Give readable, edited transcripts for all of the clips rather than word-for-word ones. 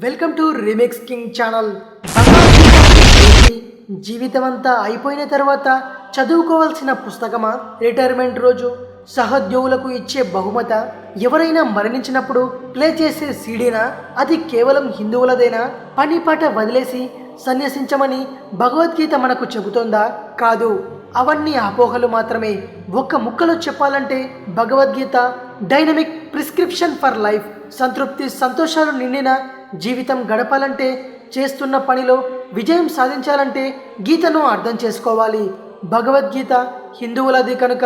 Welcome to remix king channel. జీవితమంతా అయిపోయిన తర్వాత చదువుకోవాల్సిన పుస్తకమా, రిటైర్మెంట్ రోజు సహోద్యోగులకు ఇచ్చే బహుమత, ఎవరైనా మరణించినప్పుడు ప్లే చేసే సీడీనా, అది కేవలం హిందువులదేనా? పని పాట వదిలేసి సన్యసించమని భగవద్గీత మనకు చెబుతోందా? కాదు, అవన్నీ అపోహలు మాత్రమే. ఒక్క ముక్కలో చెప్పాలంటే Bhagavad Gita dynamic prescription for life. సంతృప్తి సంతోషాలు నిండిన జీవితం గడపాలంటే, చేస్తున్న పనిలో విజయం సాధించాలంటే గీతను అర్థం చేసుకోవాలి. భగవద్గీత హిందువులది కనుక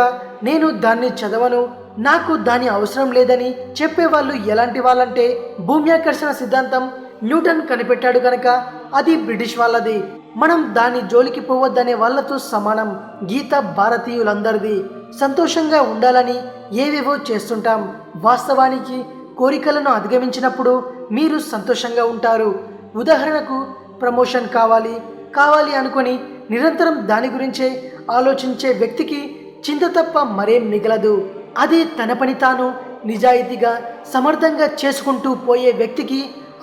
నేను దాన్ని చదవను, నాకు దాని అవసరం లేదని చెప్పేవాళ్ళు ఎలాంటి వాళ్ళంటే, భూమ్యాకర్షణ సిద్ధాంతం న్యూటన్ కనిపెట్టాడు కనుక అది బ్రిటిష్ వాళ్ళది, మనం దాని జోలికి పోవద్దనే వాళ్ళతో సమానం. గీత భారతీయులందరిది. సంతోషంగా ఉండాలని ఏవేవో చేస్తుంటాం. వాస్తవానికి కోరికలను అధిగమించినప్పుడు మీరు సంతోషంగా ఉంటారు. ఉదాహరణకు ప్రమోషన్ కావాలి అనుకొని నిరంతరం దాని గురించే ఆలోచించే వ్యక్తికి చింత తప్ప మరేం మిగలదు. అది తన పని తాను నిజాయితీగా సమర్థంగా చేసుకుంటూ పోయే వ్యక్తికి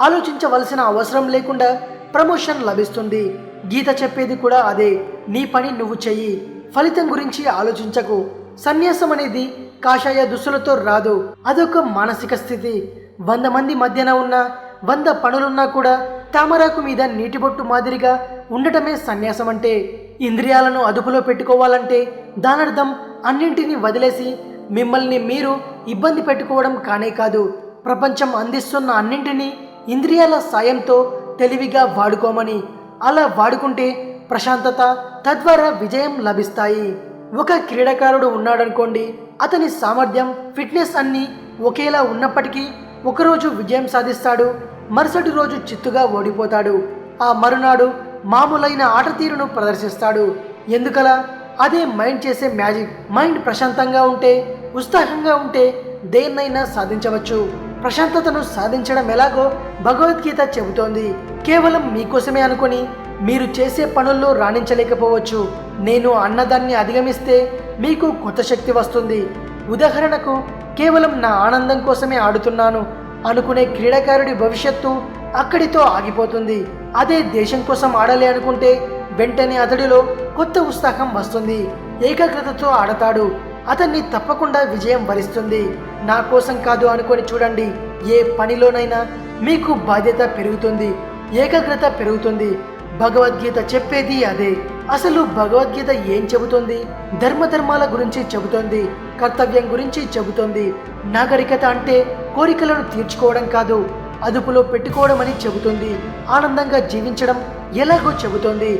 ఆలోచించవలసిన అవసరం లేకుండా ప్రమోషన్ లభిస్తుంది. గీత చెప్పేది కూడా అదే. నీ పని నువ్వు చెయ్యి, ఫలితం గురించి ఆలోచించకు. సన్యాసం అనేది కాషాయ దుస్తులతో రాదు, అదొక మానసిక స్థితి. 100 మంది మధ్యన ఉన్న 100 పనులున్నా కూడా తామరాకు మీద నీటిబొట్టు మాదిరిగా ఉండటమే సన్యాసం అంటే. ఇంద్రియాలను అదుపులో పెట్టుకోవాలంటే దానర్థం అన్నింటినీ వదిలేసి మిమ్మల్ని మీరు ఇబ్బంది పెట్టుకోవడం కానే కాదు. ప్రపంచం అందిస్తున్న అన్నింటినీ ఇంద్రియాల సాయంతో తెలివిగా వాడుకోమని. అలా వాడుకుంటే ప్రశాంతత, తద్వారా విజయం లభిస్తాయి. ఒక క్రీడాకారుడు ఉన్నాడనుకోండి, అతని సామర్థ్యం, ఫిట్నెస్ అన్నీ ఒకేలా ఉన్నప్పటికీ ఒకరోజు విజయం సాధిస్తాడు, మరుసటి రోజు చిత్తుగా ఓడిపోతాడు. ఆ మరునాడు మామూలైన ఆట తీరును ప్రదర్శిస్తాడు. ఎందుకలా? అదే మైండ్ చేసే మ్యాజిక్. మైండ్ ప్రశాంతంగా ఉంటే, ఉత్సాహంగా ఉంటే దేన్నైనా సాధించవచ్చు. ప్రశాంతతను సాధించడం ఎలాగో భగవద్గీత చెబుతోంది. కేవలం మీకోసమే అనుకొని మీరు చేసే పనుల్లో రాణించలేకపోవచ్చు. నేను అన్నదాన్ని అధిగమిస్తే మీకు కొత్త శక్తి వస్తుంది. ఉదాహరణకు, కేవలం నా ఆనందం కోసమే ఆడుతున్నాను అనుకునే క్రీడాకారుడి భవిష్యత్తు అక్కడితో ఆగిపోతుంది. అదే దేశం కోసం ఆడాలి అనుకుంటే వెంటనే అతడిలో కొత్త ఉత్సాహం వస్తుంది. ఏకాగ్రతతో ఆడతాడు, అతన్ని తప్పకుండా విజయం వరిస్తుంది. నా కోసం కాదు అనుకొని చూడండి, ఏ పనిలోనైనా మీకు బాధ్యత పెరుగుతుంది, ఏకాగ్రత పెరుగుతుంది. భగవద్గీత చెప్పేది అదే. అసలు భగవద్గీత ఏం చెబుతుంది? ధర్మధర్మాల గురించి చెబుతోంది, కర్తవ్యం గురించి చెబుతోంది. నాగరికత అంటే కోరికలను తీర్చుకోవడం కాదు, అదుపులో పెట్టుకోవడం అని చెబుతుంది. ఆనందంగా జీవించడం ఎలాగో చెబుతోంది.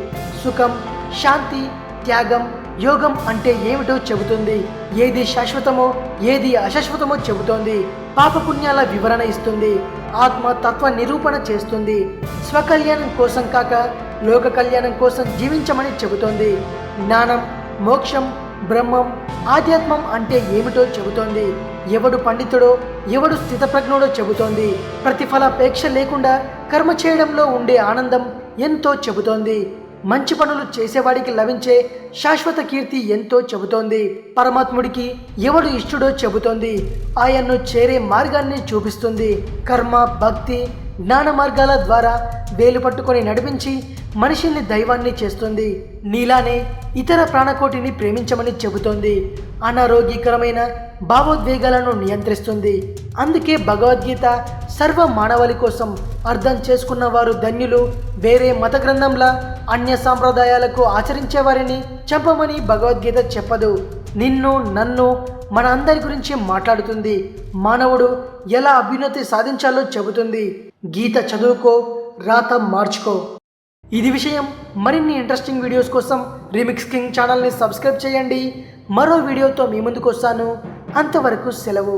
సుఖం, శాంతి, త్యాగం, యోగం అంటే ఏమిటో చెబుతుంది. ఏది శాశ్వతమో ఏది అశాశ్వతమో చెబుతోంది. పాపపుణ్యాల వివరణ ఇస్తుంది. ఆత్మ తత్వ నిరూపణ చేస్తుంది. స్వకల్యాణం కోసం కాక లోక కళ్యాణం కోసం జీవించమని చెబుతోంది. జ్ఞానం, మోక్షం, బ్రహ్మం, ఆధ్యాత్మం అంటే ఏమిటో చెబుతోంది. ఎవడు పండితుడో ఎవడు స్థితప్రజ్ఞుడో చెబుతోంది. ప్రతిఫలాపేక్ష లేకుండా కర్మ చేయడంలో ఉండే ఆనందం ఎంతో చెబుతోంది. మంచి పనులు చేసేవాడికి లభించే శాశ్వత కీర్తి ఎంతో చెబుతోంది. పరమాత్ముడికి ఎవడు ఇష్టడో చెబుతోంది. ఆయన్ను చేరే మార్గాన్ని చూపిస్తుంది. కర్మ, భక్తి, జ్ఞాన మార్గాల ద్వారా వేలు పట్టుకొని నడిపించి మనిషిని దైవాన్ని చేస్తుంది. నీలానే ఇతర ప్రాణకోటిని ప్రేమించమని చెబుతోంది. అనారోగ్యకరమైన భావోద్వేగాలను నియంత్రిస్తుంది. అందుకే భగవద్గీత సర్వ మానవాళి కోసం. అర్థం చేసుకున్న వారు ధన్యులు. వేరే మత గ్రంథంలా అన్య సాంప్రదాయాలకు ఆచరించే వారిని చంపమని భగవద్గీత చెప్పదు. నిన్ను, నన్ను, మన అందరి గురించి మాట్లాడుతుంది. మానవుడు ఎలా అభ్యున్నతి సాధించాలో చెబుతుంది. గీత చదువుకో, రాత మార్చుకో. ఇది విషయం. మరిన్ని ఇంట్రెస్టింగ్ వీడియోస్ కోసం రీమిక్స్ కింగ్ ఛానల్ని సబ్స్క్రైబ్ చేయండి. మరో వీడియోతో మీ ముందుకు వస్తాను. అంతవరకు సెలవు.